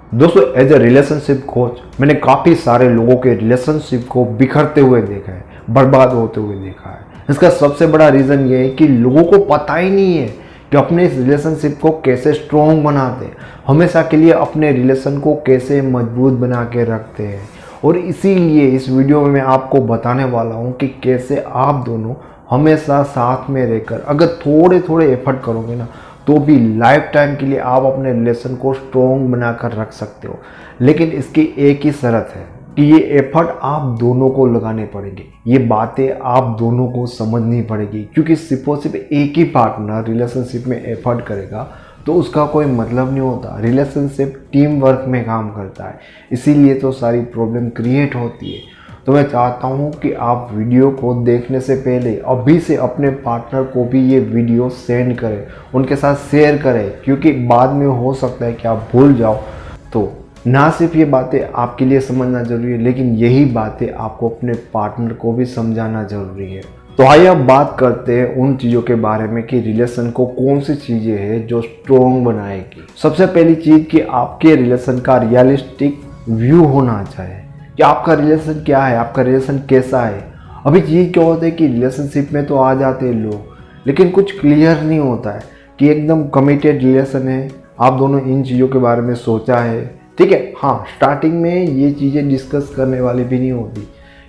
दोस्तों, as a relationship coach मैंने काफ़ी सारे लोगों के रिलेशनशिप को बिखरते हुए देखा है, बर्बाद होते हुए देखा है। इसका सबसे बड़ा रीज़न ये है कि लोगों को पता ही नहीं है कि अपने इस रिलेशनशिप को कैसे स्ट्रॉन्ग बनाते हैं, हमेशा के लिए अपने रिलेशन को कैसे मजबूत बना के रखते हैं। और इसीलिए इस वीडियो में मैं आपको बताने वाला हूँ कि कैसे आप दोनों हमेशा साथ में रहकर अगर थोड़े थोड़े एफर्ट करोगे ना, तो भी लाइफ टाइम के लिए आप अपने रिलेशन को स्ट्रॉन्ग बनाकर रख सकते हो। लेकिन इसकी एक ही शर्त है कि ये एफर्ट आप दोनों को लगाने पड़ेंगे, ये बातें आप दोनों को समझनी पड़ेगी। क्योंकि सिर्फ और सिर्फ एक ही पार्टनर रिलेशनशिप में एफर्ट करेगा तो उसका कोई मतलब नहीं होता। रिलेशनशिप टीम वर्क में काम करता है, इसीलिए तो सारी प्रॉब्लम क्रिएट होती है। तो मैं चाहता हूँ कि आप वीडियो को देखने से पहले अभी से अपने पार्टनर को भी ये वीडियो सेंड करें, उनके साथ शेयर करें, क्योंकि बाद में हो सकता है कि आप भूल जाओ। तो ना सिर्फ ये बातें आपके लिए समझना ज़रूरी है, लेकिन यही बातें आपको अपने पार्टनर को भी समझाना ज़रूरी है। तो आइए अब बात करते हैं उन चीज़ों के बारे में कि रिलेशन को कौन सी चीज़ें हैं जो स्ट्रॉन्ग बनाएगी। सबसे पहली चीज़ कि आपके रिलेशन का रियलिस्टिक व्यू होना चाहिए कि आपका रिलेशन क्या है, आपका रिलेशन कैसा है। अभी चीज़ क्या होता है कि रिलेशनशिप में तो आ जाते हैं लोग, लेकिन कुछ क्लियर नहीं होता है कि एकदम कमिटेड रिलेशन है, आप दोनों इन चीज़ों के बारे में सोचा है। ठीक है, हाँ, स्टार्टिंग में ये चीज़ें डिस्कस करने वाली भी नहीं होती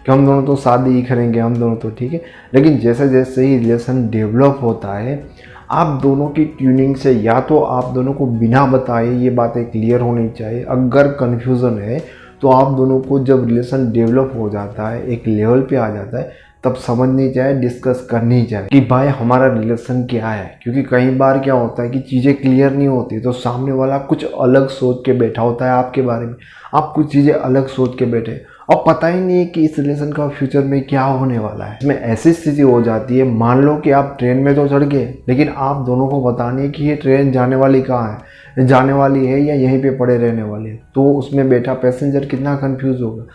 कि हम दोनों तो शादी ही करेंगे, हम दोनों तो ठीक है। लेकिन जैसे जैसे ही रिलेशन डेवलप होता है, आप दोनों की ट्यूनिंग से या तो आप दोनों को बिना बताए ये बातें क्लियर होनी चाहिए। अगर कन्फ्यूज़न है तो आप दोनों को जब रिलेशन डेवलप हो जाता है, एक लेवल पे आ जाता है, तब समझनी चाहिए, डिस्कस करनी चाहिए कि भाई हमारा रिलेशन क्या है। क्योंकि कई बार क्या होता है कि चीज़ें क्लियर नहीं होती, तो सामने वाला कुछ अलग सोच के बैठा होता है आपके बारे में, आप कुछ चीज़ें अलग सोच के बैठे और पता ही नहीं है कि इस रिलेशन का फ्यूचर में क्या होने वाला है। इसमें ऐसी स्थिति हो जाती है, मान लो कि आप ट्रेन में तो चढ़ गए, लेकिन आप दोनों को पता नहीं है कि ये ट्रेन जाने वाली कहाँ है, जाने वाली है या यहीं पे पड़े रहने वाली है। तो उसमें बैठा पैसेंजर कितना कंफ्यूज होगा।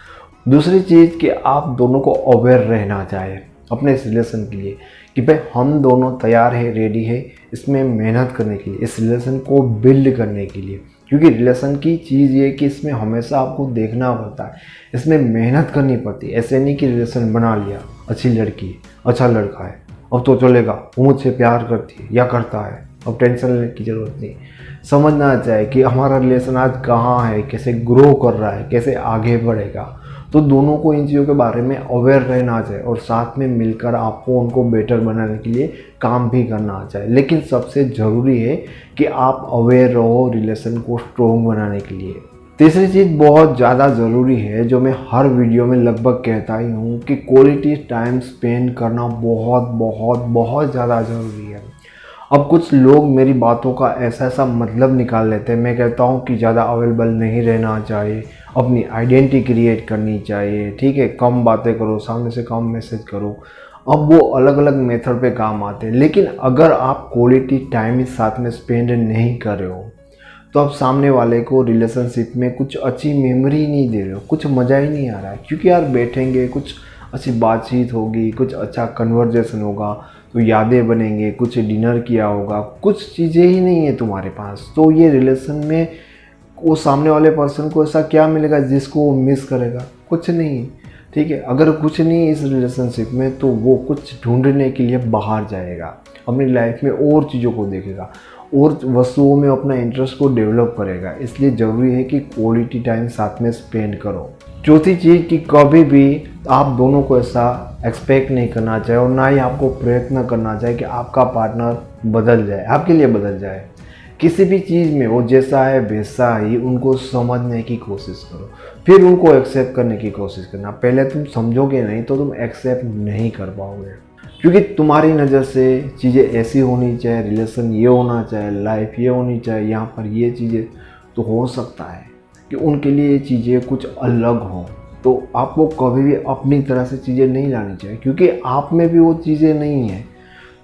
दूसरी चीज़ कि आप दोनों को अवेयर रहना चाहिए अपने इस रिलेशन के लिए कि भाई हम दोनों तैयार है, रेडी है इसमें मेहनत करने के लिए, इस रिलेशन को बिल्ड करने के लिए। क्योंकि रिलेशन की चीज़ ये कि इसमें हमेशा आपको देखना पड़ता है, इसमें मेहनत करनी पड़ती है। ऐसे नहीं कि रिलेशन बना लिया, अच्छी लड़की है, अच्छा लड़का है, अब तो चलेगा, वो मुझसे प्यार करती है या करता है, अब टेंशन लेने की ज़रूरत नहीं। समझना चाहिए कि हमारा रिलेशन आज कहाँ है, कैसे ग्रो कर रहा है, कैसे आगे बढ़ेगा। तो दोनों को इन चीज़ों के बारे में अवेयर रहना चाहिए और साथ में मिलकर आपको उनको बेटर बनाने के लिए काम भी करना चाहिए। लेकिन सबसे ज़रूरी है कि आप अवेयर रहो रिलेशन को स्ट्रॉन्ग बनाने के लिए। तीसरी चीज़ बहुत ज़्यादा ज़रूरी है, जो मैं हर वीडियो में लगभग कहता ही हूँ, कि क्वालिटी टाइम स्पेंड करना बहुत बहुत बहुत ज़्यादा ज़रूरी है। अब कुछ लोग मेरी बातों का ऐसा ऐसा मतलब निकाल लेते हैं। मैं कहता हूँ कि ज़्यादा अवेलेबल नहीं रहना चाहिए, अपनी आइडेंटिटी क्रिएट करनी चाहिए, ठीक है, कम बातें करो, सामने से कम मैसेज करो। अब वो अलग अलग मेथड पे काम आते हैं। लेकिन अगर आप क्वालिटी टाइम इस साथ में स्पेंड नहीं कर रहे हो, तो आप सामने वाले को रिलेशनशिप में कुछ अच्छी मेमोरी नहीं दे रहे हो, कुछ मज़ा ही नहीं आ रहा है। क्योंकि यार बैठेंगे, कुछ अच्छी बातचीत होगी, कुछ अच्छा कन्वर्जेशन होगा, तो यादें बनेंगे, कुछ डिनर किया होगा, कुछ चीज़ें ही नहीं है तुम्हारे पास। तो ये रिलेशन में वो सामने वाले पर्सन को ऐसा क्या मिलेगा जिसको वो मिस करेगा? कुछ नहीं, ठीक है। अगर कुछ नहीं इस रिलेशनशिप में, तो वो कुछ ढूंढने के लिए बाहर जाएगा, अपनी लाइफ में और चीज़ों को देखेगा और वस्तुओं में अपना इंटरेस्ट को डेवलप करेगा। इसलिए ज़रूरी है कि क्वालिटी टाइम साथ में स्पेंड करो। चौथी चीज़ कि कभी भी आप दोनों को ऐसा एक्सपेक्ट नहीं करना चाहिए और ना ही आपको प्रयत्न करना चाहिए कि आपका पार्टनर बदल जाए, आपके लिए बदल जाए। किसी भी चीज़ में वो जैसा है वैसा ही उनको समझने की कोशिश करो, फिर उनको एक्सेप्ट करने की कोशिश करना। पहले तुम समझोगे नहीं तो तुम एक्सेप्ट नहीं कर पाओगे। क्योंकि तुम्हारी नज़र से चीज़ें ऐसी होनी चाहिए, रिलेशन ये होना चाहिए, लाइफ ये होनी चाहिए, यहाँ पर ये चीज़ें, तो हो सकता है कि उनके लिए ये चीज़ें कुछ अलग हों। तो आपको कभी भी अपनी तरह से चीज़ें नहीं लानी चाहिए, क्योंकि आप में भी वो चीज़ें नहीं हैं।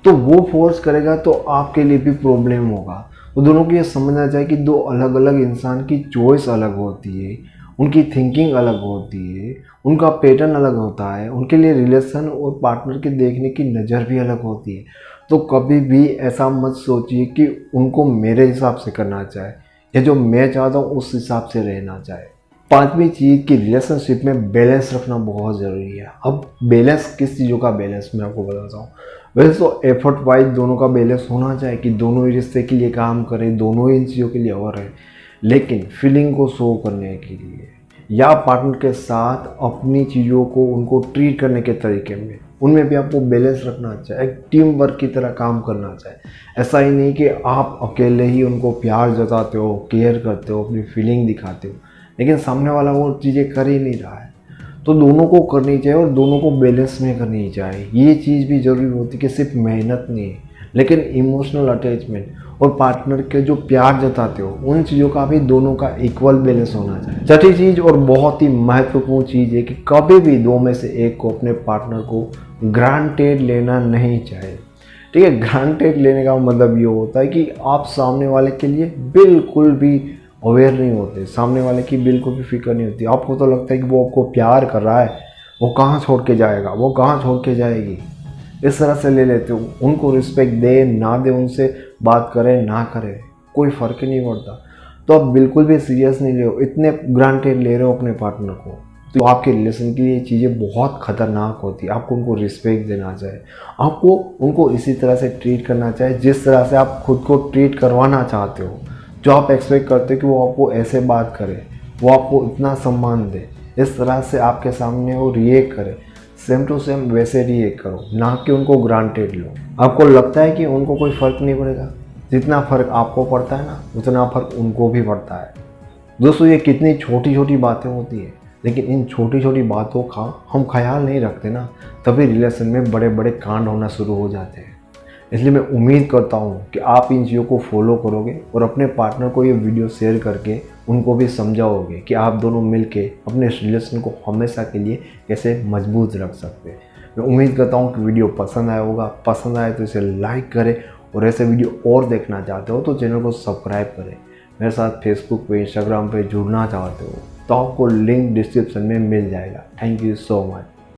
तो वो फोर्स करेगा तो आपके लिए भी प्रॉब्लम होगा। वो दोनों को ये समझना चाहिए कि दो अलग अलग इंसान की चॉइस अलग होती है, उनकी थिंकिंग अलग होती है, उनका पैटर्न अलग होता है, उनके लिए रिलेशन और पार्टनर के देखने की नज़र भी अलग होती है। तो कभी भी ऐसा मत सोचिए कि उनको मेरे हिसाब से करना चाहिए या जो मैं चाहता हूँ उस हिसाब से रहना चाहे। पांचवी चीज़ कि रिलेशनशिप में बैलेंस रखना बहुत ज़रूरी है। अब बैलेंस किस चीज़ों का बैलेंस मैं आपको बताता हूँ। वैसे तो एफर्ट वाइज दोनों का बैलेंस होना चाहिए कि दोनों ही रिश्ते के लिए काम करें, दोनों ही इन चीज़ों के लिए और है, लेकिन फीलिंग को शो करने के लिए या पार्टनर के साथ अपनी चीज़ों को उनको ट्रीट करने के तरीके में, उनमें भी आपको बैलेंस रखना चाहिए। एक टीम वर्क की तरह काम करना चाहिए। ऐसा ही नहीं कि आप अकेले ही उनको प्यार जताते हो, केयर करते हो, अपनी फीलिंग दिखाते हो, लेकिन सामने वाला वो चीज़ें कर ही नहीं रहा है। तो दोनों को करनी चाहिए और दोनों को बैलेंस में करनी चाहिए। ये चीज़ भी ज़रूरी होती है कि सिर्फ मेहनत नहीं है, लेकिन इमोशनल अटैचमेंट और पार्टनर के जो प्यार जताते हो उन चीज़ों का भी दोनों का इक्वल बैलेंस होना चाहिए। छठी चीज़ और बहुत ही महत्वपूर्ण चीज़ है कि कभी भी दो में से एक को अपने पार्टनर को ग्रांटेड लेना नहीं चाहिए। ठीक है, ग्रांटेड लेने का मतलब ये होता है कि आप सामने वाले के लिए बिल्कुल भी अवेयर नहीं होते, सामने वाले की बिल्कुल भी फिक्र नहीं होती। आपको तो लगता है कि वो आपको प्यार कर रहा है, वो कहाँ छोड़ के जाएगा, वो कहाँ छोड़ के जाएगी, इस तरह से ले लेते हो। उनको रिस्पेक्ट दे ना दे, उनसे बात करे ना करे, कोई फ़र्क ही नहीं पड़ता। तो आप बिल्कुल भी सीरियस नहीं ले रहे हो, इतने ग्रांटेड ले रहे हो अपने पार्टनर को, तो आपके रिलेशन के लिए ये चीज़ें बहुत ख़तरनाक होती है। आपको उनको रिस्पेक्ट देना चाहिए, आपको उनको इसी तरह से ट्रीट करना चाहिए जिस तरह से आप खुद को ट्रीट करवाना चाहते हो। जो आप एक्सपेक्ट करते हो कि वो आपको ऐसे बात करे, वो आपको इतना सम्मान दे, इस तरह से आपके सामने वो रिएक्ट करे, सेम टू सेम वैसे रिएक्ट करो, ना कि उनको ग्रांटेड लो। आपको लगता है कि उनको कोई फ़र्क नहीं पड़ेगा, जितना फ़र्क आपको पड़ता है ना उतना फ़र्क उनको भी पड़ता है। दोस्तों, ये कितनी छोटी छोटी बातें होती हैं, लेकिन इन छोटी छोटी बातों का हम ख्याल नहीं रखते ना, तभी रिलेशन में बड़े बड़े कांड होना शुरू हो जाते हैं। इसलिए मैं उम्मीद करता हूँ कि आप इन चीज़ों को फॉलो करोगे और अपने पार्टनर को ये वीडियो शेयर करके उनको भी समझाओगे कि आप दोनों मिलके अपने रिलेशन को हमेशा के लिए कैसे मजबूत रख सकते हैं। मैं उम्मीद करता हूँ कि वीडियो पसंद आया होगा। पसंद आए तो इसे लाइक करें और ऐसे वीडियो और देखना चाहते हो तो चैनल को सब्सक्राइब करें। मेरे साथ फेसबुक पे, इंस्टाग्राम पे जुड़ना चाहते हो तो आपको लिंक डिस्क्रिप्शन में मिल जाएगा। Thank you so much.